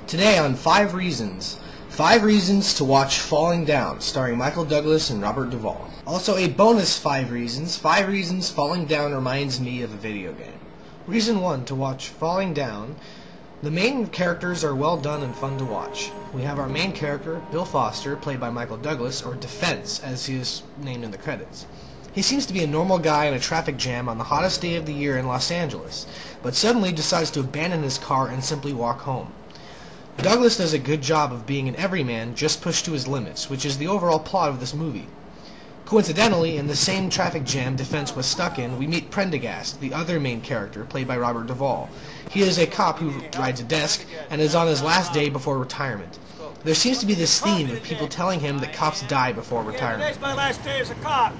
Today on 5 Reasons. 5 Reasons to watch Falling Down, starring Michael Douglas and Robert Duvall. Also a bonus 5 Reasons. 5 Reasons Falling Down reminds me of a video game. Reason 1 to watch Falling Down. The main characters are well done and fun to watch. We have our main character, Bill Foster, played by Michael Douglas, or Defense, as he is named in the credits. He seems to be a normal guy in a traffic jam on the hottest day of the year in Los Angeles, but suddenly decides to abandon his car and simply walk home. Douglas does a good job of being an everyman just pushed to his limits, which is the overall plot of this movie. Coincidentally, in the same traffic jam Defense was stuck in, we meet Prendergast, the other main character, played by Robert Duvall. He is a cop who rides a desk and is on his last day before retirement. There seems to be this theme of people telling him that cops die before retirement. Today's my last day as a cop.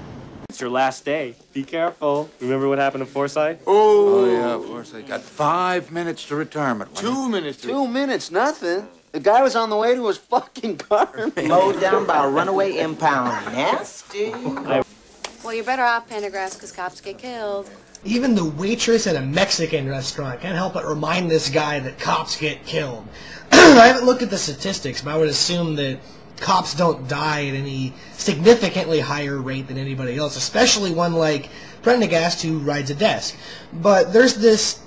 It's your last day. Be careful. Remember what happened to Forsyth? Oh yeah, Forsyth. Got 5 minutes to retirement. 2 minutes. 2 minutes, nothing. The guy was on the way to his fucking car. Mowed down by a runaway impound. Nasty. Well, you're better off, Pendergrass, because cops get killed. Even the waitress at a Mexican restaurant can't help but remind this guy that cops get killed. I haven't looked at the statistics, but I would assume that cops don't die at any significantly higher rate than anybody else, especially one like Prendergast who rides a desk. But there's this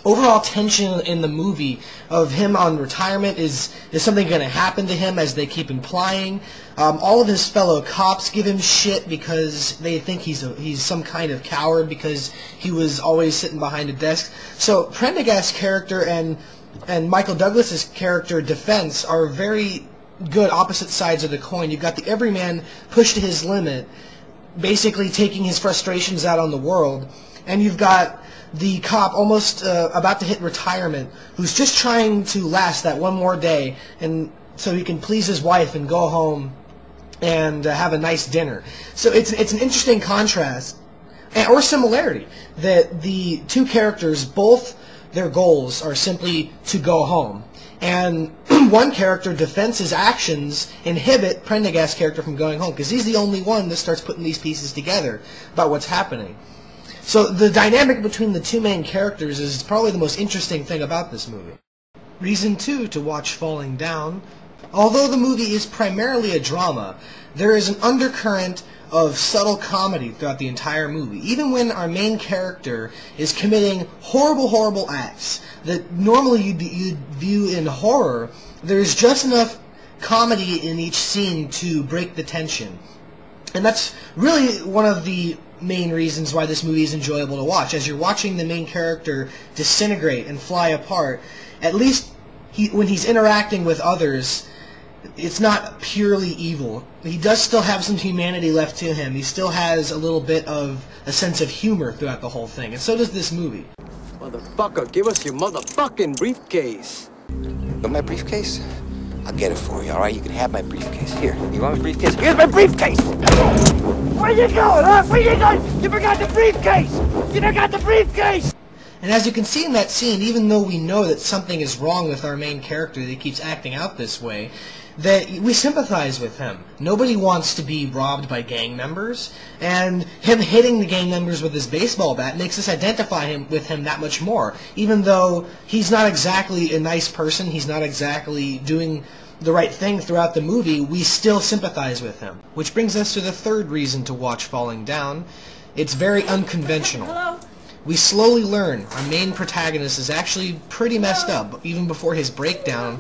overall tension in the movie of him on retirement. Is something going to happen to him, as they keep implying? All of his fellow cops give him shit because they think he's some kind of coward because he was always sitting behind a desk. So Prendergast's character and Michael Douglas's character Defense are very good opposite sides of the coin. You've got the everyman pushed to his limit, basically taking his frustrations out on the world, and you've got the cop almost about to hit retirement, who's just trying to last that one more day, and so he can please his wife and go home and have a nice dinner. So it's an interesting contrast, or similarity, that the two characters, both their goals are simply to go home. And one character, Defense's actions inhibit Prendergast's character from going home, because he's the only one that starts putting these pieces together about what's happening. So the dynamic between the two main characters is probably the most interesting thing about this movie. Reason 2 to watch Falling Down. Although the movie is primarily a drama, there is an undercurrent of subtle comedy throughout the entire movie. Even when our main character is committing horrible, horrible acts that normally you'd view in horror, there's just enough comedy in each scene to break the tension. And that's really one of the main reasons why this movie is enjoyable to watch. As you're watching the main character disintegrate and fly apart, at least when he's interacting with others, it's not purely evil. He does still have some humanity left to him. He still has a little bit of a sense of humor throughout the whole thing, and so does this movie. Motherfucker, give us your motherfucking briefcase. Got my briefcase? I'll get it for you, all right? You can have my briefcase. Here, you want my briefcase? Here's my briefcase! Where you going, huh? Where you going? You forgot the briefcase! You forgot the briefcase! And as you can see in that scene, even though we know that something is wrong with our main character, that he keeps acting out this way, that we sympathize with him. Nobody wants to be robbed by gang members, and him hitting the gang members with his baseball bat makes us identify with him that much more. Even though he's not exactly a nice person, he's not exactly doing the right thing throughout the movie, we still sympathize with him. Which brings us to the third reason to watch Falling Down. It's very unconventional. Hello? We slowly learn our main protagonist is actually pretty messed up, even before his breakdown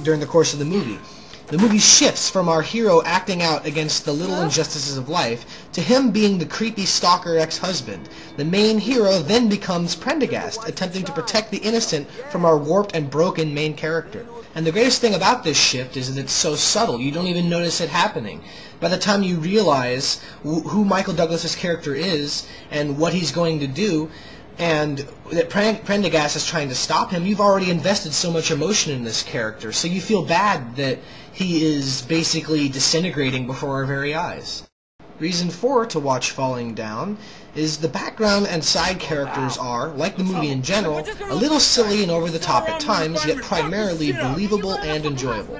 during the course of the movie. The movie shifts from our hero acting out against the little injustices of life to him being the creepy stalker ex-husband. The main hero then becomes Prendergast, attempting to protect the innocent from our warped and broken main character. And the greatest thing about this shift is that it's so subtle, you don't even notice it happening. By the time you realize who Michael Douglas's character is and what he's going to do, and that Prendergast is trying to stop him, you've already invested so much emotion in this character, so you feel bad that he is basically disintegrating before our very eyes. Reason 4 to watch Falling Down is the background and side characters are, like the movie in general, a little silly and over the top at times, yet primarily believable and enjoyable.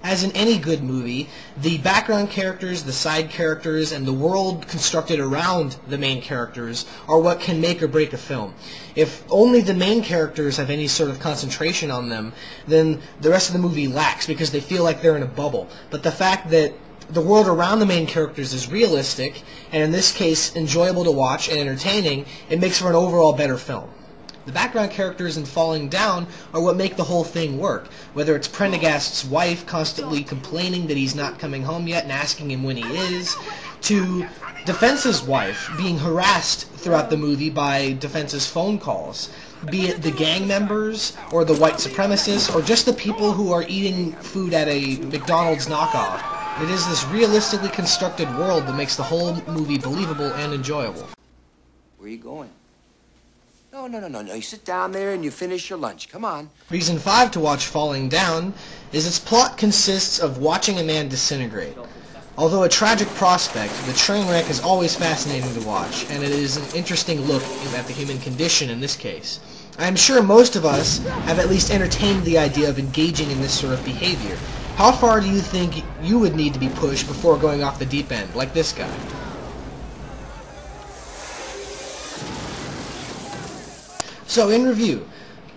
As in any good movie, the background characters, the side characters, and the world constructed around the main characters are what can make or break a film. If only the main characters have any sort of concentration on them, then the rest of the movie lacks because they feel like they're in a bubble. But the fact that the world around the main characters is realistic, and in this case enjoyable to watch and entertaining, it makes for an overall better film. The background characters in Falling Down are what make the whole thing work, whether it's Prendergast's wife constantly complaining that he's not coming home yet and asking him when he is, to Defense's wife being harassed throughout the movie by Defense's phone calls, be it the gang members, or the white supremacists, or just the people who are eating food at a McDonald's knockoff. It is this realistically constructed world that makes the whole movie believable and enjoyable. Where are you going? No. You sit down there and you finish your lunch. Come on. Reason 5 to watch Falling Down is its plot consists of watching a man disintegrate. Although a tragic prospect, the train wreck is always fascinating to watch, and it is an interesting look at the human condition in this case. I am sure most of us have at least entertained the idea of engaging in this sort of behavior. How far do you think you would need to be pushed before going off the deep end, like this guy? So, in review,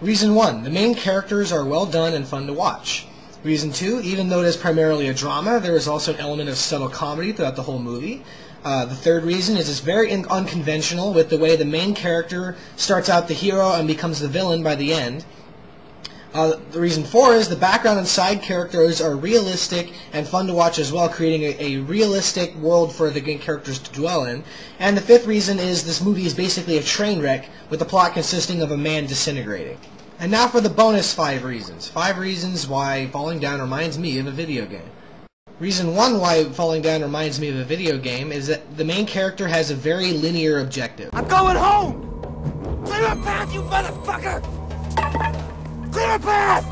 Reason 1, the main characters are well done and fun to watch. Reason 2, even though it is primarily a drama, there is also an element of subtle comedy throughout the whole movie. The third reason is it's very unconventional with the way the main character starts out the hero and becomes the villain by the end. The reason 4 is the background and side characters are realistic and fun to watch as well, creating a realistic world for the main characters to dwell in. And the fifth reason is this movie is basically a train wreck with the plot consisting of a man disintegrating. And now for the bonus 5 reasons. 5 reasons why Falling Down reminds me of a video game. Reason 1 why Falling Down reminds me of a video game is that the main character has a very linear objective. I'm going home! Clear a path, you motherfucker! Clear a path!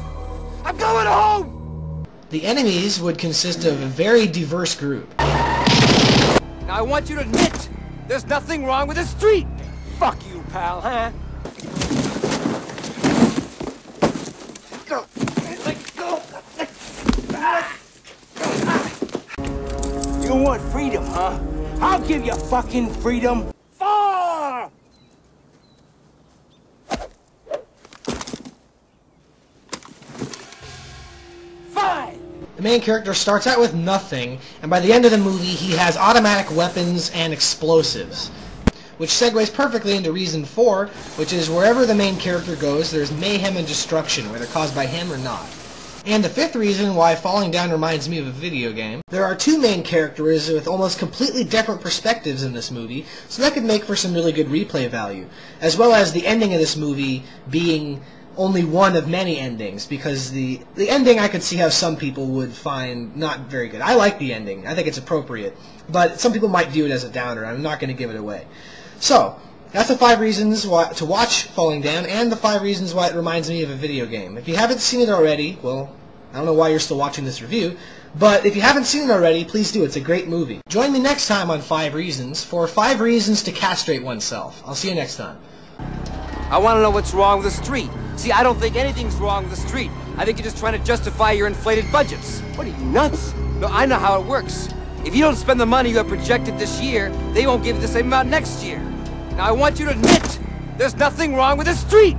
I'm going home! The enemies would consist of a very diverse group. Now I want you to admit there's nothing wrong with the street. Fuck you, pal, huh? Go! Let go! You want freedom, huh? I'll give you fucking freedom. Far! The main character starts out with nothing, and by the end of the movie he has automatic weapons and explosives. Which segues perfectly into reason 4, which is wherever the main character goes, there's mayhem and destruction, whether caused by him or not. And the fifth reason why Falling Down reminds me of a video game, there are 2 main characters with almost completely different perspectives in this movie, so that could make for some really good replay value, as well as the ending of this movie being only one of many endings, because the ending I could see how some people would find not very good. I like the ending. I think it's appropriate. But some people might view it as a downer. I'm not going to give it away. So, that's the 5 reasons to watch Falling Down, and the 5 reasons why it reminds me of a video game. If you haven't seen it already, well, I don't know why you're still watching this review, but if you haven't seen it already, please do. It's a great movie. Join me next time on 5 Reasons for 5 reasons to castrate oneself. I'll see you next time. I want to know what's wrong with the street. See, I don't think anything's wrong with the street. I think you're just trying to justify your inflated budgets. What are you, nuts? No, I know how it works. If you don't spend the money you have projected this year, they won't give you the same amount next year. Now I want you to admit there's nothing wrong with the street.